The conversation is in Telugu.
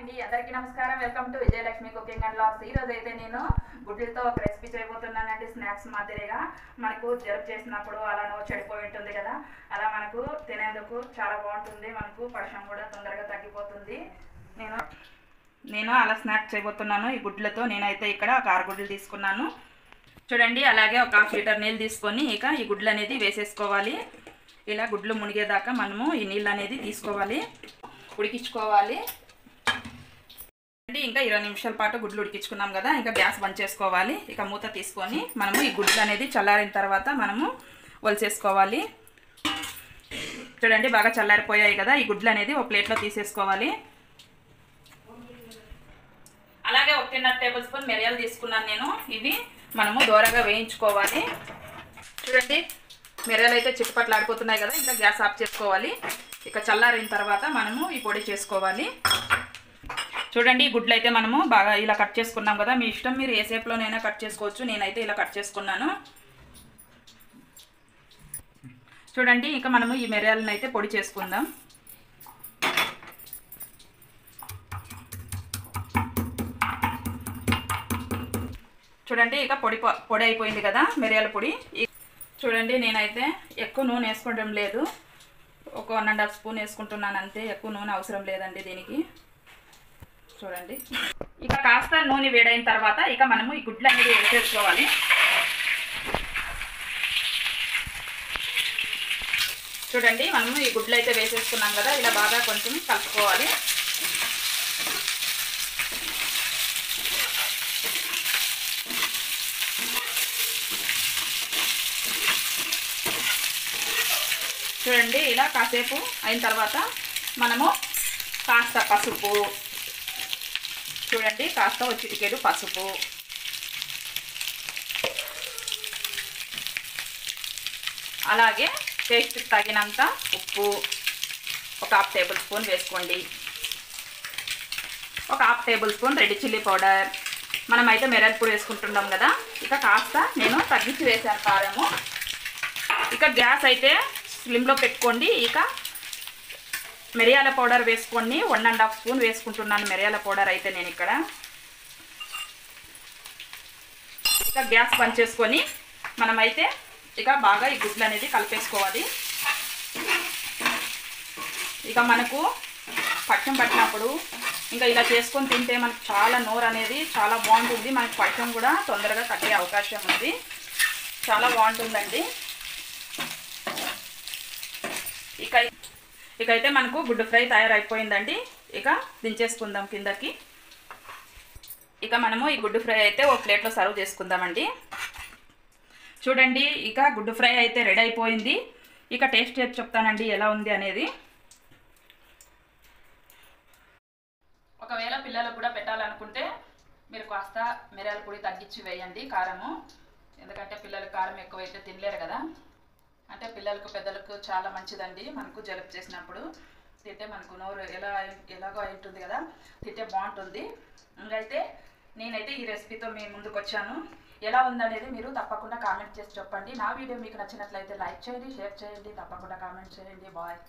అండి అందరికీ నమస్కారం. Welcome to Vijayalakshmi cooking and vlogs. ఈ రోజు అయితే నేను గుడ్లతో ఒక రెసిపీ చేయబోతున్నానండి. స్నాక్స్ మాదిరిగా మనకు జలుబు చేసినప్పుడు అలానో చెడిపోయి ఉంటుంది కదా, అలా మనకు తినేందుకు చాలా బాగుంటుంది. మనకు పడషం కూడా తొందరగా తగ్గిపోతుంది. నేను అలా స్నాక్స్ చేయబోతున్నాను ఈ గుడ్లతో. నేనైతే ఇక్కడ ఒక 6 గుడ్లు తీసుకున్నాను చూడండి. అలాగే ఒక 1/2 లీటర్ నీళ్ళు తీసుకొని ఇక ఈ గుడ్లు అనేది వేసేసుకోవాలి. ఇలా గుడ్లు మునిగేదాకా మనము ఈ నీళ్ళు అనేది తీసుకోవాలి, ఉడికించుకోవాలి. ఇంకా 20 నిమిషాల పాటు గుడ్లు ఉడికించుకున్నాం కదా, ఇంకా గ్యాస్ బంద్ చేసుకోవాలి. ఇక మూత తీసుకొని మనము ఈ గుడ్లు అనేది చల్లారిన తర్వాత మనము వలిసేసుకోవాలి. చూడండి బాగా చల్లారిపోయాయి కదా, ఈ గుడ్లు అనేది ఒక ప్లేట్లో తీసేసుకోవాలి. అలాగే 1.5 టేబుల్ స్పూన్ మిరియాలు తీసుకున్నాను నేను. ఇవి మనము దోరగా వేయించుకోవాలి. చూడండి మిరియాలు అయితే చిట్టుపట్లు ఆడిపోతున్నాయి కదా, ఇంకా గ్యాస్ ఆఫ్ చేసుకోవాలి. ఇక చల్లారిన తర్వాత మనము ఈ పొడి చేసుకోవాలి. చూడండి ఈ గుడ్లు అయితే మనము బాగా ఇలా కట్ చేసుకున్నాం కదా, మీ ఇష్టం, మీరు ఏ షేప్లోనైనా కట్ చేసుకోవచ్చు. నేనైతే ఇలా కట్ చేసుకున్నాను. చూడండి ఇక మనము ఈ మిరియాలను అయితే పొడి చేసుకుందాం. చూడండి ఇక పొడి అయిపోయింది కదా మిరియాల పొడి. చూడండి నేనైతే ఎక్కువ నూనె వేసుకోవడం లేదు, ఒక 1.5 స్పూన్ వేసుకుంటున్నాను అంతే. ఎక్కువ నూనె అవసరం లేదండి దీనికి. చూడండి ఇక కాస్త నూనె వేడైన తర్వాత ఇక మనము ఈ గుడ్లు అనేది వేసేసుకోవాలి. చూడండి మనము ఈ గుడ్లు అయితే వేసేసుకున్నాం కదా, ఇలా బాగా కొంచెం కలుపుకోవాలి. చూడండి ఇలా కాసేపు అయిన తర్వాత మనము కాస్త పసుపు, చూడండి కాస్త చిటికెడు పసుపు, అలాగే టేస్ట్ తగినంత ఉప్పు ఒక 1/2 టేబుల్ స్పూన్ వేసుకోండి. ఒక 1/2 table spoon red chilli powder. మనమైతే మిరియాల పొడి వేసుకుంటున్నాం కదా, ఇక కాస్త నేను తగ్గించి వేసాను కారము. ఇక గ్యాస్ అయితే స్లిమ్లో పెట్టుకోండి. ఇక మిరియాల పౌడర్ వేసుకొని 1.5 స్పూన్ వేసుకుంటున్నాను మిరియాల పౌడర్ అయితే నేను ఇక్కడ. ఇక గ్యాస్ బంద్ చేసుకొని మనమైతే ఇక బాగా ఈ గుడ్లు అనేది కలిపేసుకోవాలి. ఇక మనకు పచ్చం పట్టినప్పుడు ఇంకా ఇలా చేసుకొని తింటే మనకు చాలా నోరు అనేది చాలా బాగుంటుంది. మనకు పచ్చం కూడా తొందరగా కట్టే అవకాశం ఉంది, చాలా బాగుంటుందండి. ఇకైతే మనకు గుడ్డు ఫ్రై తయారైపోయిందండి. ఇక దించేసుకుందాం కిందకి. ఇక మనము ఈ గుడ్డు ఫ్రై అయితే ఒక ప్లేట్లో సర్వ్ చేసుకుందామండి. చూడండి ఇక గుడ్డు ఫ్రై అయితే రెడీ అయిపోయింది. ఇక టేస్ట్ చేసి చెప్తానండి ఎలా ఉంది అనేది. ఒకవేళ పిల్లలకు కూడా పెట్టాలనుకుంటే మీరు కాస్త మిరియాల పొడి తగ్గించి వేయండి కారము, ఎందుకంటే పిల్లలు కారం ఎక్కువైతే తినలేరు కదా. అంటే పిల్లలకు పెద్దలకు చాలా మంచిదండి. మనకు జలుబు చేసినప్పుడు తింటే మనకు నోరు ఎలాగో అయి ఉంటుంది కదా, తింటే బాగుంటుంది. ఇంకైతే నేనైతే ఈ రెసిపీతో మీ ముందుకు వచ్చాను. ఎలా ఉందనేది మీరు తప్పకుండా కామెంట్ చేసి చెప్పండి. నా వీడియో మీకు నచ్చినట్లయితే లైక్ చేయండి, షేర్ చేయండి, తప్పకుండా కామెంట్ చేయండి. బాయ్.